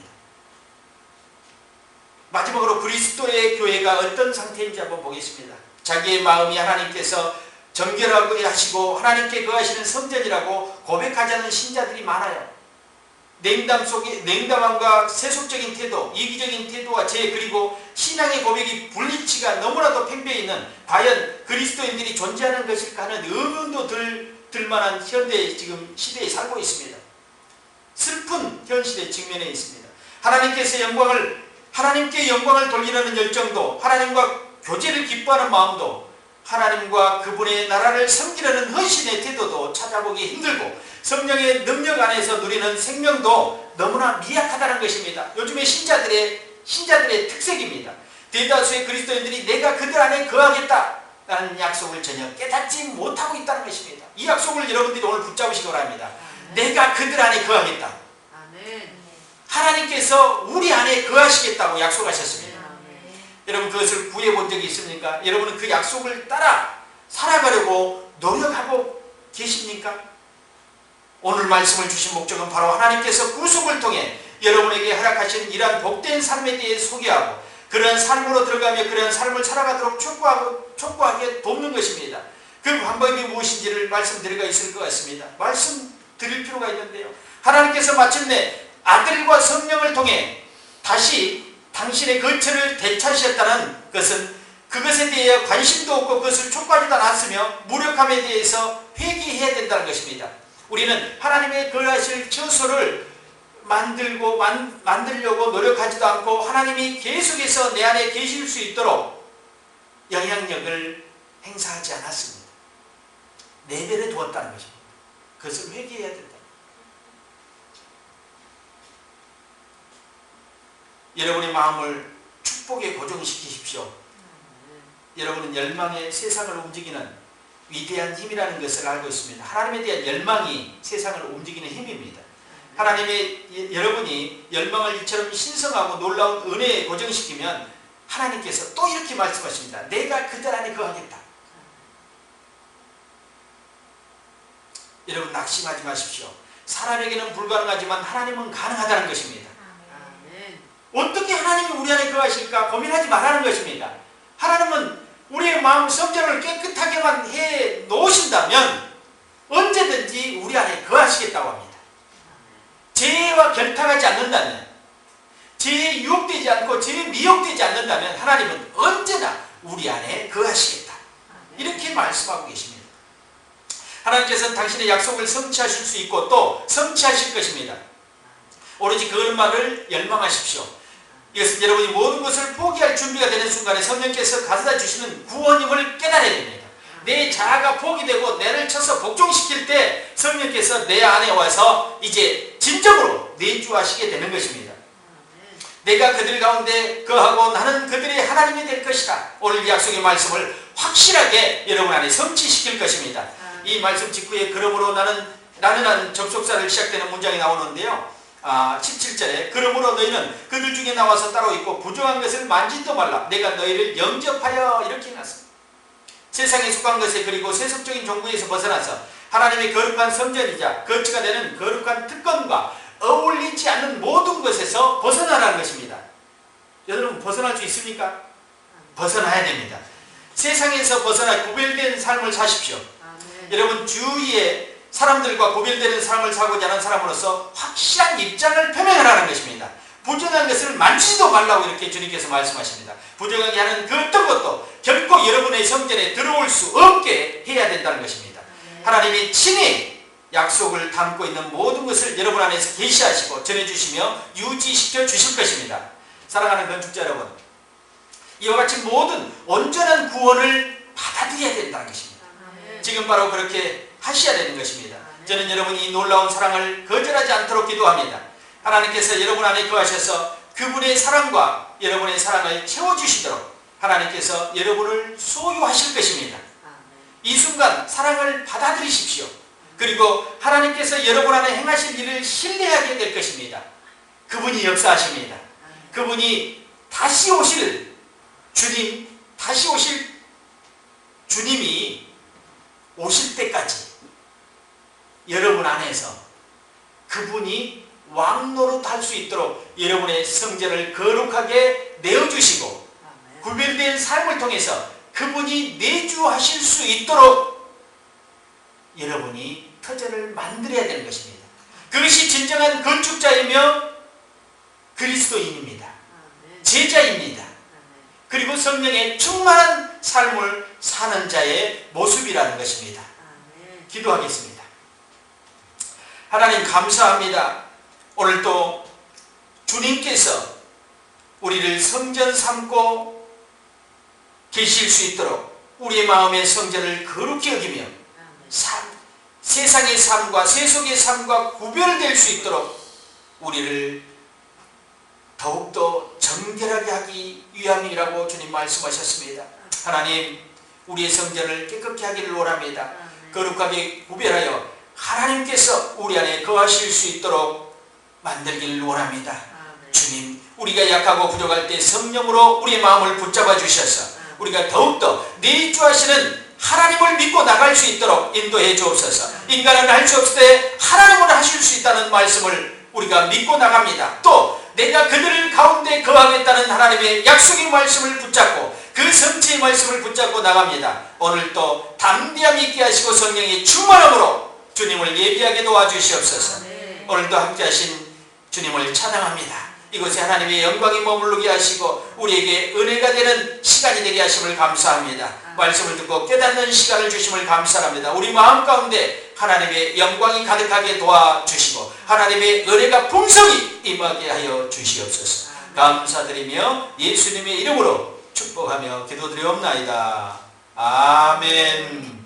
마지막으로 그리스도의 교회가 어떤 상태인지 한번 보겠습니다. 자기의 마음이 하나님께서 정결하게 하시고 하나님께 거하시는 성전이라고 고백하지 않는 신자들이 많아요. 냉담함과 세속적인 태도, 이기적인 태도와 그리고 신앙의 고백이 불일치가 너무나도 팽배해 있는 과연 그리스도인들이 존재하는 것일까 하는 의문도 들만한 현대 지금 시대에 살고 있습니다. 슬픈 현실에 직면해 있습니다. 하나님께 영광을 돌리려는 열정도, 하나님과 교제를 기뻐하는 마음도, 하나님과 그분의 나라를 섬기려는 헌신의 태도도 찾아보기 힘들고 성령의 능력 안에서 누리는 생명도 너무나 미약하다는 것입니다. 요즘의 신자들의 신자들의 특색입니다. 대다수의 그리스도인들이 내가 그들 안에 거하겠다라는 약속을 전혀 깨닫지 못하고 있다는 것입니다. 이 약속을 여러분들이 오늘 붙잡으시기 바랍니다. 내가 그들 안에 거하겠다. 하나님께서 우리 안에 거하시겠다고 약속하셨습니다. 여러분 그것을 구해본 적이 있습니까? 여러분은 그 약속을 따라 살아가려고 노력하고 계십니까? 오늘 말씀을 주신 목적은 바로 하나님께서 구속을 통해 여러분에게 허락하신 이러한 복된 삶에 대해 소개하고 그러한 삶으로 들어가며 그러한 삶을 살아가도록 촉구하게 돕는 것입니다. 그 방법이 무엇인지를 말씀드릴 가 있을 것 같습니다. 말씀드릴 필요가 있는데요. 하나님께서 마침내 아들과 성령을 통해 다시 당신의 거처를 되찾으셨다는 것은 그것에 대해 관심도 없고 그것을 촉구하지도 않았으며 무력함에 대해서 회개해야 된다는 것입니다. 우리는 하나님의 거하실 처소를 만들려고 노력하지도 않고 하나님이 계속해서 내 안에 계실 수 있도록 영향력을 행사하지 않았습니다. 내버려 두었다는 것입니다. 그것을 회개해야 된다. 여러분의 마음을 축복에 고정시키십시오. 여러분은 열망의 세상을 움직이는 위대한 힘이라는 것을 알고 있습니다. 하나님에 대한 열망이 세상을 움직이는 힘입니다. 여러분이 열망을 이처럼 신성하고 놀라운 은혜에 고정시키면 하나님께서 또 이렇게 말씀하십니다. 내가 그들 안에 거하겠다. 여러분 낙심하지 마십시오. 사람에게는 불가능하지만 하나님은 가능하다는 것입니다. 어떻게 하나님이 우리 안에 거하실까 고민하지 말라는 것입니다. 하나님은 우리의 마음 성전을 깨끗하게만 해 놓으신다면 언제든지 우리 안에 거하시겠다고 합니다. 죄와 결탁하지 않는다면, 죄에 유혹되지 않고 죄에 미혹되지 않는다면 하나님은 언제나 우리 안에 거하시겠다. 이렇게 말씀하고 계십니다. 하나님께서는 당신의 약속을 성취하실 수 있고 또 성취하실 것입니다. 오로지 그것만을 열망하십시오. 이것은 여러분이 모든 것을 포기할 준비가 되는 순간에 성령께서 가져다 주시는 구원임을 깨달아야 됩니다. 내 자아가 포기되고 내를 쳐서 복종시킬 때 성령께서 내 안에 와서 이제 진정으로 내주하시게 되는 것입니다. 내가 그들 가운데 거하고 나는 그들의 하나님이 될 것이다. 오늘 이 약속의 말씀을 확실하게 여러분 안에 성취시킬 것입니다. 이 말씀 직후에 그러므로 나는 접속사를 시작되는 문장이 나오는데요. 17절에 그러므로 너희는 그들 중에 나와서 따로 있고 부정한 것을 만지도 말라. 내가 너희를 영접하여 이렇게 해놨습니다. 세상에 속한 것에 그리고 세속적인 종구에서 벗어나서 하나님의 거룩한 성전이자 거처가 되는 거룩한 특권과 어울리지 않는 모든 것에서 벗어나라는 것입니다. 여러분 벗어날 수 있습니까? 벗어나야 됩니다. 세상에서 벗어나 구별된 삶을 사십시오. 여러분 주위에 사람들과 구별되는 삶을 살고자 하는 사람으로서 확실한 입장을 표명하라는 것입니다. 부정한 것을 만지지도 말라고 이렇게 주님께서 말씀하십니다. 부정하게 하는 그 어떤 것도 결코 여러분의 성전에 들어올 수 없게 해야 된다는 것입니다. 하나님이 친히 약속을 담고 있는 모든 것을 여러분 안에서 계시하시고 전해주시며 유지시켜 주실 것입니다. 사랑하는 건축자 여러분, 이와 같이 모든 온전한 구원을 받아들여야 된다는 것입니다. 지금 바로 그렇게 하셔야 되는 것입니다. 저는 여러분이 이 놀라운 사랑을 거절하지 않도록 기도합니다. 하나님께서 여러분 안에 거하셔서 그분의 사랑과 여러분의 사랑을 채워주시도록 하나님께서 여러분을 소유하실 것입니다. 이 순간 사랑을 받아들이십시오. 그리고 하나님께서 여러분 안에 행하실 일을 신뢰하게 될 것입니다. 그분이 역사하십니다. 그분이 다시 오실 주님이 오실 때까지 여러분 안에서 그분이 왕노릇 할 수 있도록 여러분의 성전을 거룩하게 내어주시고 구별된 삶을 통해서 그분이 내주하실 수 있도록 여러분이 터전을 만들어야 되는 것입니다. 그것이 진정한 건축자이며 그리스도인입니다. 제자입니다. 그리고 성령의 충만한 삶을 사는 자의 모습이라는 것입니다. 기도하겠습니다. 하나님 감사합니다. 오늘도 주님께서 우리를 성전 삼고 계실 수 있도록 우리의 마음의 성전을 거룩히 여기며 세상의 삶과 세속의 삶과 구별될 수 있도록 우리를 더욱더 정결하게 하기 위함이라고 주님 말씀하셨습니다. 하나님, 우리의 성전을 깨끗게 하기를 원합니다. 거룩하게 구별하여 하나님께서 우리 안에 거하실 수 있도록 만들기를 원합니다. 주님, 우리가 약하고 부족할 때 성령으로 우리의 마음을 붙잡아 주셔서 우리가 더욱더 내주하시는 하나님을 믿고 나갈 수 있도록 인도해 주옵소서. 인간은 할 수 없을 때 하나님은 하실 수 있다는 말씀을 우리가 믿고 나갑니다. 또 내가 그들 가운데 거하겠다는 하나님의 약속의 말씀을 붙잡고 그 성취의 말씀을 붙잡고 나갑니다. 오늘 또 담대함 있게 하시고 성령의 충만함으로 주님을 예비하게 도와주시옵소서. 오늘도 함께 하신 주님을 찬양합니다. 이곳에 하나님의 영광이 머무르게 하시고 우리에게 은혜가 되는 시간이 되게 하심을 감사합니다. 말씀을 듣고 깨닫는 시간을 주심을 감사합니다. 우리 마음 가운데 하나님의 영광이 가득하게 도와주시고 하나님의 은혜가 풍성히 임하게 하여 주시옵소서. 감사드리며 예수님의 이름으로 축복하며 기도드리옵나이다. 아멘.